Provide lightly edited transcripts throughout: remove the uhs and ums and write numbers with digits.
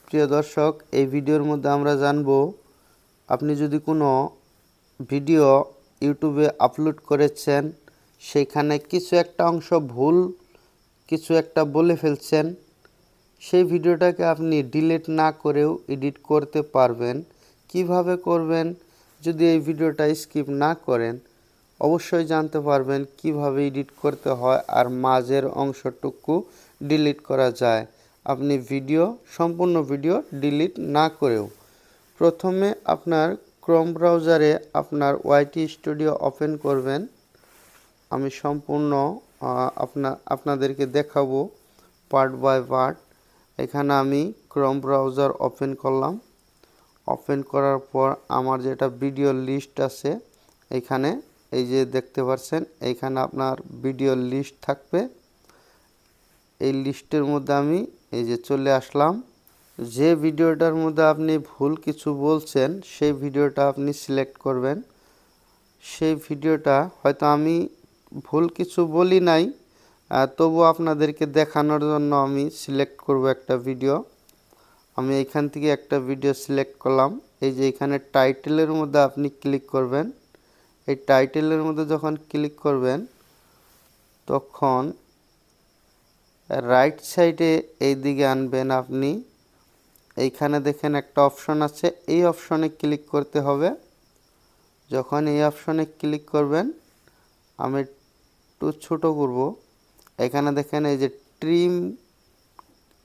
প্রিয় দর্শক, এই ভিডিওর মধ্যে আমরা জানব আপনি যদি কোনো ভিডিও ইউটিউবে আপলোড করেছেন, সেখানে কিছু একটা অংশ ভুল, কিছু একটা বলে ফেলছেন, সেই ভিডিওটাকে আপনি ডিলিট না করেও এডিট করতে পারবেন। কিভাবে করবেন? যদি এই ভিডিওটা স্কিপ না করেন, অবশ্যই জানতে পারবেন কিভাবে এডিট করতে হয় আর মাঝের অংশটুকু ডিলিট করা যায় আপনি সম্পূর্ণ ভিডিও ডিলিট না করেও। প্রথমে আপনার ক্রোম ব্রাউজারে আপনার ওয়াইটি স্টুডিও ওপেন করবেন। আমি সম্পূর্ণ আপনাদেরকে দেখাবো পার্ট বাই পার্ট। এখানে আমি ক্রোম ব্রাউজার ওপেন করলাম। ওপেন করার পর আমার যেটা ভিডিও লিস্ট আছে, এখানে এই যে দেখতে পাচ্ছেন, এইখানে আপনার ভিডিও লিস্ট থাকবে। এই লিস্টের মধ্যে আমি এই যে চলে আসলাম। যে ভিডিওটার মধ্যে আপনি ভুল কিছু বলছেন, সেই ভিডিওটা আপনি সিলেক্ট করবেন। সেই ভিডিওটা হয়তো আমি ভুল কিছু বলি নাই, তবু আপনাদেরকে দেখানোর জন্য আমি সিলেক্ট করব একটা ভিডিও। আমি এইখান থেকে একটা ভিডিও সিলেক্ট করলাম। এই যে এখানে টাইটেলের মধ্যে আপনি ক্লিক করবেন। এই টাইটেলের মধ্যে যখন ক্লিক করবেন, তখন রাইট সাইডে এই দিকে আনবেন আপনি। এইখানে দেখেন একটা অপশন আছে, এই অপশনে ক্লিক করতে হবে। যখন এই অপশনে ক্লিক করবেন, আমি একটু ছোট করব। এখানে দেখেন এই যে ট্রিম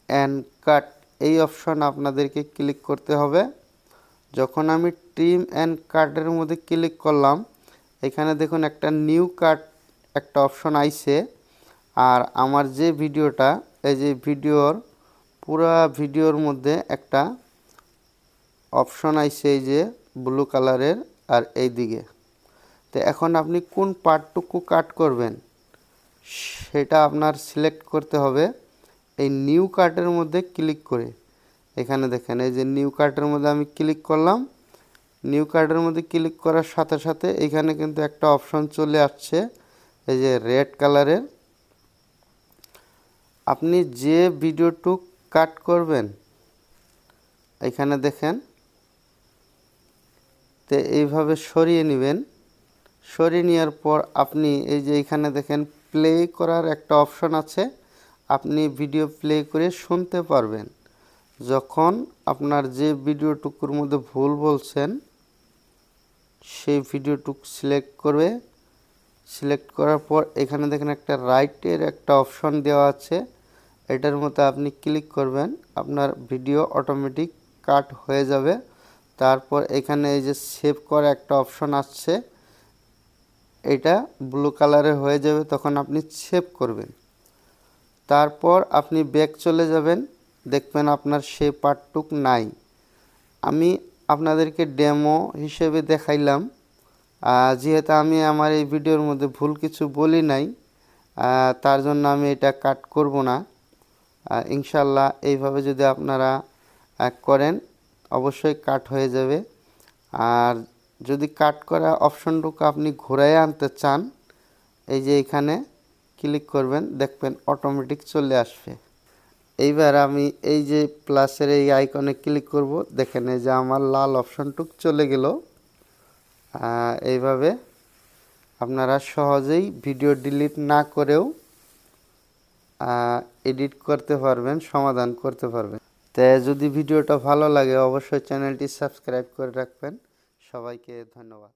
অ্যান্ড কাট, এই অপশন আপনাদেরকে ক্লিক করতে হবে। যখন আমি ট্রিম অ্যান্ড কাটের মধ্যে ক্লিক করলাম, এখানে দেখুন একটা নিউ কাট একটা অপশন আইছে। আর আমার যে ভিডিওটা, এই যে পুরা ভিডিওর মধ্যে একটা অপশন আইছে, এই যে ব্লু কালারের আর এই দিকে। তো এখন আপনি কোন পার্টটুকু কাট করবেন সেটা আপনার সিলেক্ট করতে হবে এই নিউ কাটের মধ্যে ক্লিক করে। এখানে দেখেন এই যে নিউ কাটের মধ্যে আমি ক্লিক করলাম। নিউ কাটের মধ্যে ক্লিক করার সাথে সাথে এখানে কিন্তু একটা অপশন চলে আসছে, এই যে রেড কালারের। আপনি যে ভিডিওটুক কাট করবেন, এখানে দেখেন, তো এইভাবে সরিয়ে নেবেন। সরিয়ে নেওয়ার পর আপনি এই যে এখানে দেখেন প্লে করার একটা অপশন আছে, আপনি ভিডিও প্লে করে শুনতে পারবেন। যখন আপনার যে ভিডিওটুকুর মধ্যে ভুল বলছেন, সেই ভিডিওটুক সিলেক্ট করার পর এখানে দেখেন একটা রাইটের একটা অপশন দেওয়া আছে, এটার মধ্যে আপনি ক্লিক করবেন। আপনার ভিডিও অটোমেটিক কাট হয়ে যাবে। তারপর এখানে এই যে সেভ করা একটা অপশন আসছে, এটা ব্লু কালারে হয়ে যাবে, তখন আপনি সেভ করবেন। তারপর আপনি ব্যাক চলে যাবেন, দেখবেন আপনার সেই পার্টটুক নাই। আমি আপনাদেরকে ডেমো হিসেবে দেখাইলাম, যেহেতু আমি আমার এই ভিডিওর মধ্যে ভুল কিছু বলি নাই, তার জন্য আমি এটা কাট করব না। ইনশাল্লাহ এইভাবে যদি আপনারা করেন, অবশ্যই কাট হয়ে যাবে। আর যদি কাট করা অপশনটুকু আপনি ঘুরাইয়ে আনতে চান, এই যে এখানে ক্লিক করবেন, দেখবেন অটোমেটিক চলে আসবে। এইবার আমি এই যে প্লাসের এই আইকনে ক্লিক করব, দেখেন এই যে আমার লাল অপশনটুক চলে গেল। এইভাবে আপনারা সহজেই ভিডিও ডিলিট না করেও এডিট করতে পারবেন, সমাধান করতে পারবেন। তাই যদি ভিডিওটা ভালো লাগে, অবশ্যই চ্যানেলটি সাবস্ক্রাইব করে রাখবেন। সবাইকে ধন্যবাদ।